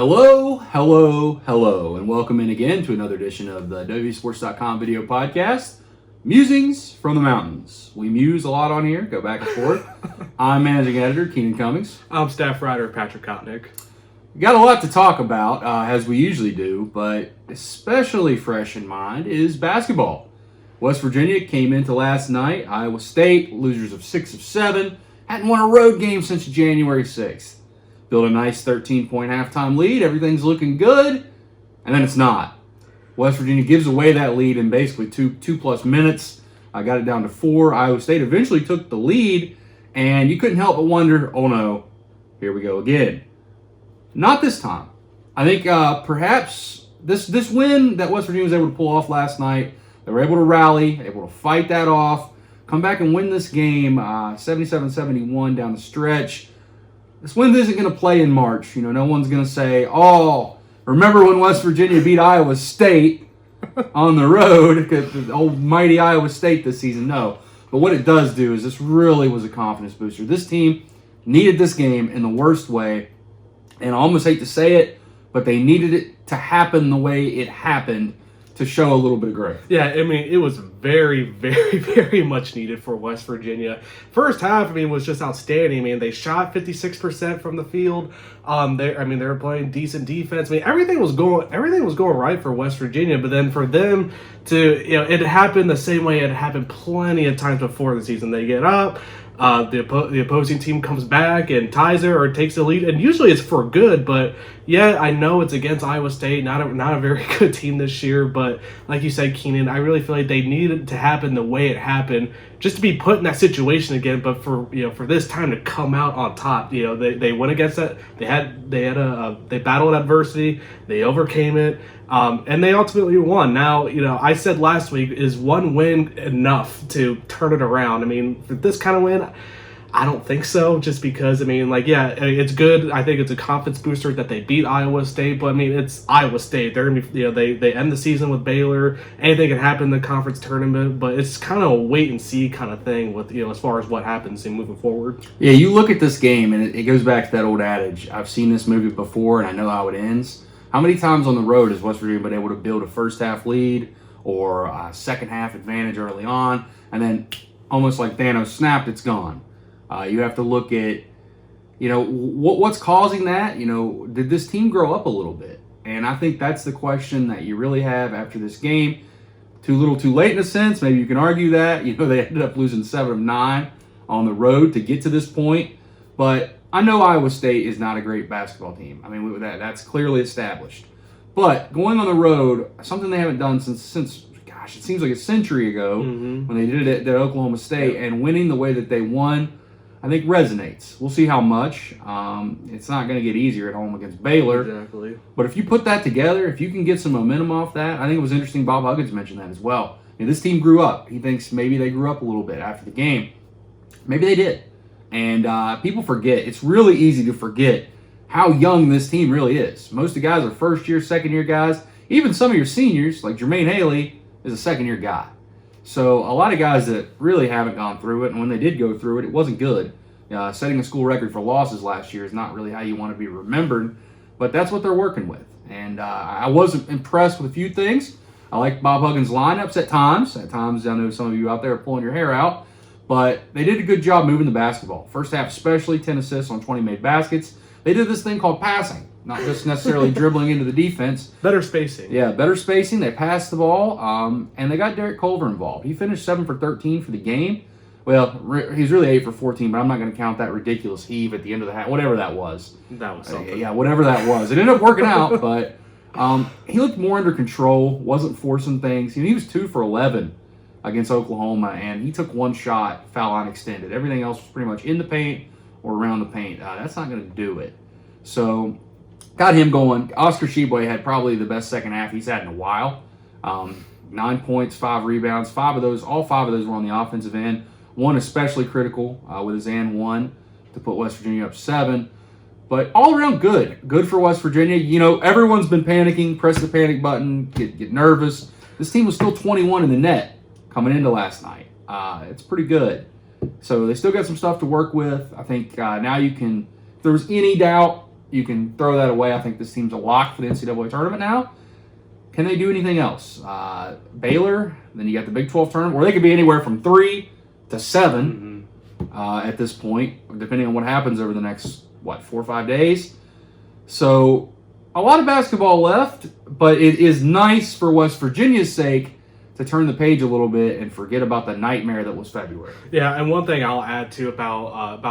Hello, hello, hello, and welcome in again to another edition of the WVSports.com video podcast, Musings from the Mountains. We muse a lot on here, go back and forth. I'm managing editor, Keenan Cummings. I'm staff writer, Patrick Kotnik. We got a lot to talk about, as we usually do, but especially fresh in mind is basketball. West Virginia came into last night, Iowa State, losers of 6 of 7, hadn't won a road game since January 6th. Built a nice 13-point halftime lead. Everything's looking good. And then it's not. West Virginia gives away that lead in basically two plus minutes. I got it down to 4. Iowa State eventually took the lead. And you couldn't help but wonder, oh no, here we go again. Not this time. I think perhaps this win that West Virginia was able to pull off last night, they were able to rally, able to fight that off, come back and win this game 77-71 down the stretch. This win isn't going to play in March. You know, no one's going to say, oh, remember when West Virginia beat Iowa State on the road, the old mighty Iowa State this season. No. But what it does do is this really was a confidence booster. This team needed this game in the worst way. And I almost hate to say it, but they needed it to happen the way it happened to show a little bit of growth. Yeah, I mean, it was very, very, very much needed for West Virginia. First half, was just outstanding. I mean, they shot 56% from the field. They were playing decent defense. I mean, everything was going right for West Virginia. But then for them to, it happened the same way it happened plenty of times before the season. They get up. The opposing team comes back and ties it or takes the lead, and usually it's for good. But yeah, I know it's against Iowa State, not a very good team this year. But like you said, Keenan, I really feel like they needed it to happen the way it happened, just to be put in that situation again. But for this time to come out on top, they went against that. They battled adversity, they overcame it. And they ultimately won. Now, I said last week, is one win enough to turn it around? I mean, for this kind of win, I don't think so. Just because, it's good. I think it's a confidence booster that they beat Iowa State. But, it's Iowa State. They're going to be, they end the season with Baylor. Anything can happen in the conference tournament. But it's kind of a wait-and-see kind of thing with, as far as what happens in moving forward. Yeah, you look at this game, and it goes back to that old adage. I've seen this movie before, and I know how it ends. How many times on the road has West Virginia been able to build a first-half lead or a second-half advantage early on, and then almost like Thanos snapped, it's gone? You have to look at, what's causing that? Did this team grow up a little bit? And I think that's the question that you really have after this game. Too little, too late in a sense. Maybe you can argue that. They ended up losing 7 of 9 on the road to get to this point. But I know Iowa State is not a great basketball team. That's clearly established. But going on the road, something they haven't done since it seems like a century ago when they did it at Oklahoma State, and winning the way that they won, I think resonates. We'll see how much. It's not going to get easier at home against Baylor. Exactly. But if you put that together, if you can get some momentum off that, I think it was interesting Bob Huggins mentioned that as well. This team grew up. He thinks maybe they grew up a little bit after the game. Maybe they did. And people forget. It's really easy to forget how young this team really is. Most of the guys are first-year, second-year guys. Even some of your seniors, like Jermaine Haley, is a second-year guy. So a lot of guys that really haven't gone through it, and when they did go through it, it wasn't good. Setting a school record for losses last year is not really how you want to be remembered, but that's what they're working with. And I was impressed with a few things. I like Bob Huggins' lineups at times. At times, I know some of you out there are pulling your hair out. But they did a good job moving the basketball. First half especially, 10 assists on 20 made baskets. They did this thing called passing, not just necessarily dribbling into the defense. Better spacing. Yeah, better spacing. They passed the ball, and they got Derek Culver involved. He finished 7 for 13 for the game. Well, he's really 8 for 14, but I'm not going to count that ridiculous heave at the end of the half, whatever that was. That was something. Yeah, whatever that was. It ended up working out, but he looked more under control, wasn't forcing things. He was 2 for 11. Against Oklahoma, and he took one shot, foul line extended. Everything else was pretty much in the paint or around the paint. That's not going to do it. So, got him going. Oscar Tshiebwe had probably the best second half he's had in a while. 9 points, 5 rebounds. All five of those were on the offensive end. One especially critical with his and one to put West Virginia up 7. But all around good. Good for West Virginia. Everyone's been panicking. Press the panic button. Get nervous. This team was still 21 in the net coming into last night. It's pretty good. So they still got some stuff to work with. I think now you can, if there was any doubt you can throw that away. I think this team's a lock for the NCAA tournament now. Can they do anything else? Baylor, then you got the Big 12 tournament, where they could be anywhere from 3 to 7 at this point, depending on what happens over the next, 4 or 5 days. So a lot of basketball left, but it is nice for West Virginia's sake to turn the page a little bit and forget about the nightmare that was February. Yeah, and one thing I'll add too about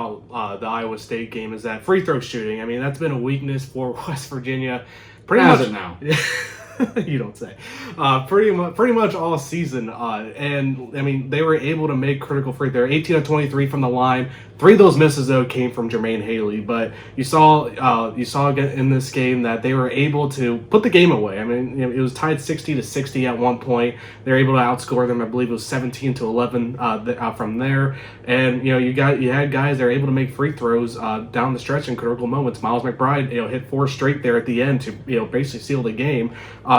the Iowa State game is that free throw shooting. I mean, that's been a weakness for West Virginia. Pretty Has much it now. You don't say. Pretty much all season, and I mean they were able to make critical free. They're 18 of 23 from the line. 3 of those misses though came from Jermaine Haley, but you saw in this game that they were able to put the game away. I mean, it was tied 60-60 at one point. They were able to outscore them. I believe it was 17-11 from there. And you had guys that were able to make free throws down the stretch in critical moments. Miles McBride hit 4 straight there at the end to basically seal the game.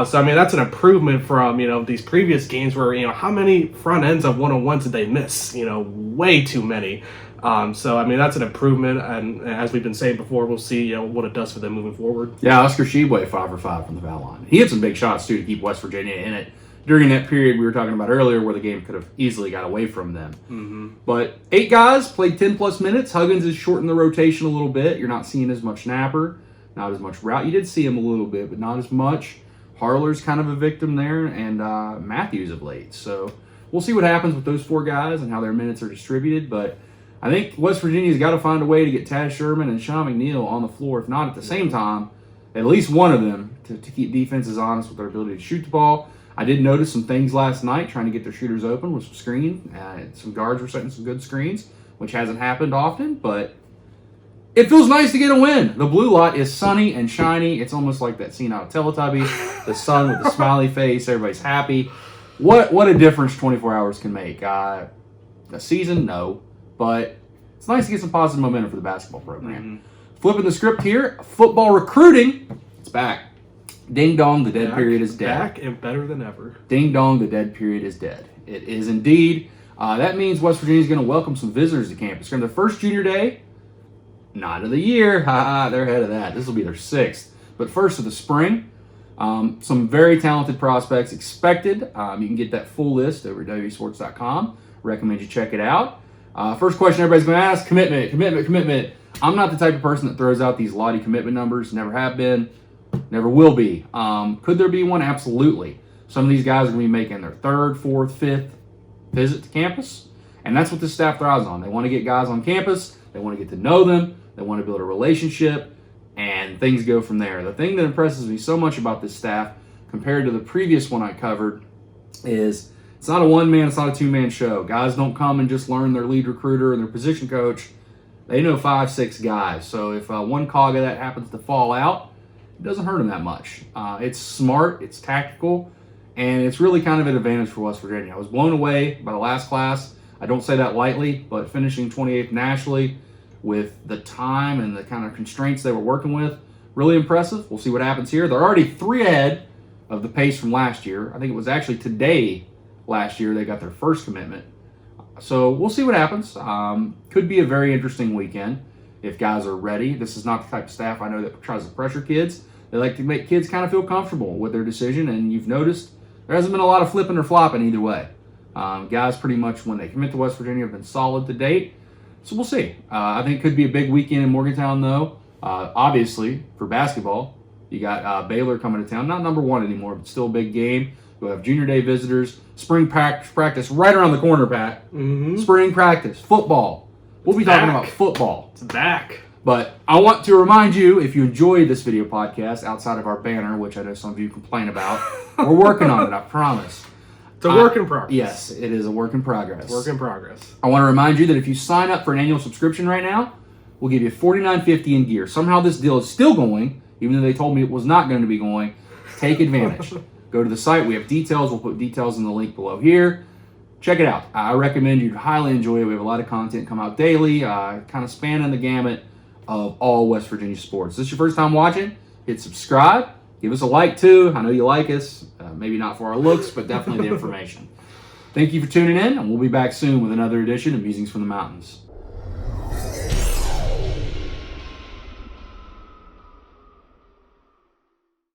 So I mean that's an improvement from these previous games where how many front ends of 101s did they miss? Way too many. So I mean that's an improvement, and as we've been saying before, we'll see what it does for them moving forward. Yeah, Oscar Tshiebwe 5 for 5 from the foul line. He had some big shots too to keep West Virginia in it during that period we were talking about earlier, where the game could have easily got away from them. Mm-hmm. But 8 guys played 10 plus minutes. Huggins is shortened the rotation a little bit. You're not seeing as much Napper, not as much Route. You did see him a little bit, but not as much. Harler's kind of a victim there, and Matthews of late. So we'll see what happens with those 4 guys and how their minutes are distributed. But I think West Virginia's got to find a way to get Taz Sherman and Sean McNeil on the floor, if not at the same time, at least one of them, to keep defenses honest with their ability to shoot the ball. I did notice some things last night trying to get their shooters open with some screen. Some guards were setting some good screens, which hasn't happened often, but it feels nice to get a win. The blue lot is sunny and shiny. It's almost like that scene out of Teletubbies. The sun with the smiley face. Everybody's happy. What a difference 24 hours can make. A season, no. But it's nice to get some positive momentum for the basketball program. Mm-hmm. Flipping the script here, football recruiting, it's back. Ding dong, the dead period is dead. Back and better than ever. Ding dong, the dead period is dead. It is indeed. That means West Virginia is going to welcome some visitors to campus. From their first junior day, not of the year. They're ahead of that. This will be their 6th. But first of the spring, some very talented prospects expected. You can get that full list over at WVSports.com. Recommend you check it out. First question everybody's going to ask, commitment. I'm not the type of person that throws out these laudy commitment numbers. Never have been, never will be. Could there be one? Absolutely. Some of these guys are going to be making their 3rd, 4th, 5th visit to campus, and that's what this staff thrives on. They want to get guys on campus. They want to get to know them. They want to build a relationship, and things go from there. The thing that impresses me so much about this staff compared to the previous one I covered is it's not a one-man, it's not a two-man show. Guys don't come and just learn their lead recruiter and their position coach. They know 5, 6 guys. So if one cog of that happens to fall out, it doesn't hurt them that much. It's smart, it's tactical, and it's really kind of an advantage for West Virginia. I was blown away by the last class. I don't say that lightly, but finishing 28th nationally with the time and the kind of constraints they were working with, really impressive. We'll see what happens here. They're already 3 ahead of the pace from last year. I think it was actually today last year they got their first commitment. So we'll see what happens. Could be a very interesting weekend if guys are ready. This is not the type of staff I know that tries to pressure kids. They like to make kids kind of feel comfortable with their decision, and you've noticed there hasn't been a lot of flipping or flopping either way. Guys pretty much, when they commit to West Virginia, have been solid to date. So we'll see. I think it could be a big weekend in Morgantown, though. Obviously, for basketball, you got Baylor coming to town. Not number 1 anymore, but still a big game. You'll have junior day visitors. Spring practice right around the corner, Pat. Mm-hmm. Spring practice. Football. We'll be talking about football. It's back. But I want to remind you, if you enjoyed this video podcast outside of our banner, which I know some of you complain about, we're working on it, I promise. It's a work in progress. Yes, it is a work in progress. Work in progress. I want to remind you that if you sign up for an annual subscription right now, we'll give you $49.50 in gear. Somehow this deal is still going, even though they told me it was not going to be going. Take advantage. Go to the site. We have details. We'll put details in the link below here. Check it out. I recommend you highly enjoy it. We have a lot of content come out daily, kind of spanning the gamut of all West Virginia sports. If this is your first time watching, hit subscribe. Give us a like, too. I know you like us. Maybe not for our looks, but definitely the information. Thank you for tuning in, and we'll be back soon with another edition of Musings from the Mountains.